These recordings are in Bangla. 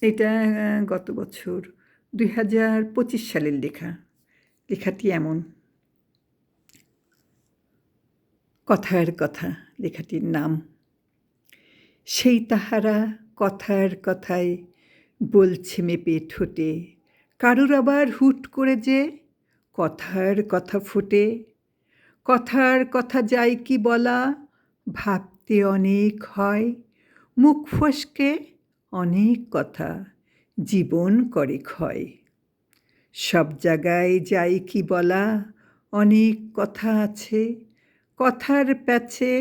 এটা গত বছর ২০২৫ সালের লেখা। লেখাটি এমন: কথার কথা লেখাটির নাম। সেই তাহারা কথার কথায় বলছে মেপে ঠোঁটে, কারুর আবার হুট করে যে কথার কথা ফোটে। কথার কথা যায় কি বলা, ভাবতে অনেক হয়, মুখ ফসকে অনেক কথা জীবন করে ক্ষয়। সব জায়গায় যাই কি বলা, অনেক কথা আছে, কথার প্যাচে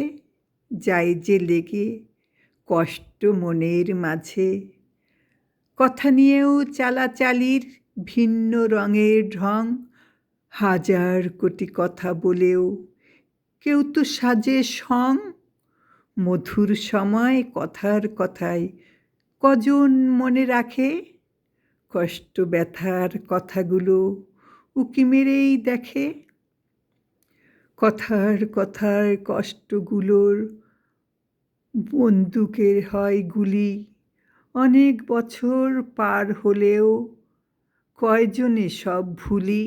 যাই যে লেগে কষ্ট মনের মাঝে। কথা নিয়েও চালাচালির ভিন্ন রঙের ঢং, হাজার কোটি কথা বলেও কেউ তো সাজে সং। মধুর সময় কথার কথায় কজন মনে রাখে, কষ্ট ব্যথার কথাগুলো উকি মেরেই দেখে। কথার কথার কষ্টগুলোর বন্দুকের হয় গুলি, অনেক বছর পার হলেও কয়জনে সব ভুলি।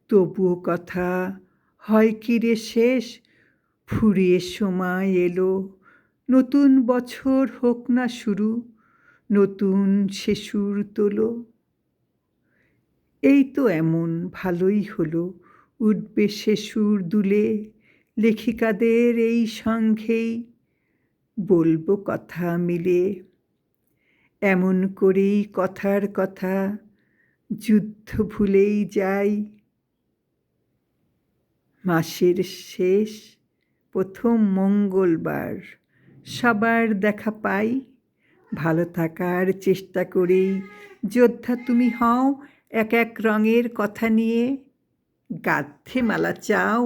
তবুও কথা হয় কি রে শেষ, ফুরিয়ে সময় এলো, নতুন বছর হোক না শুরু, নতুন সে সুর তোলো। এই তো এমন ভালোই হলো, উঠবে সে সুর দুলে, লেখিকাদের এই সংঘেই বলবো কথা মিলে। এমন করেই কথার কথা যুদ্ধ ভুলেই যাই। মাসের শেষ প্রথম মঙ্গলবার সবার দেখা পাই। ভালো থাকার চেষ্টা করেই যোদ্ধা তুমি হও, এক এক রঙের কথা নিয়ে গাঁথতে মালা চাও।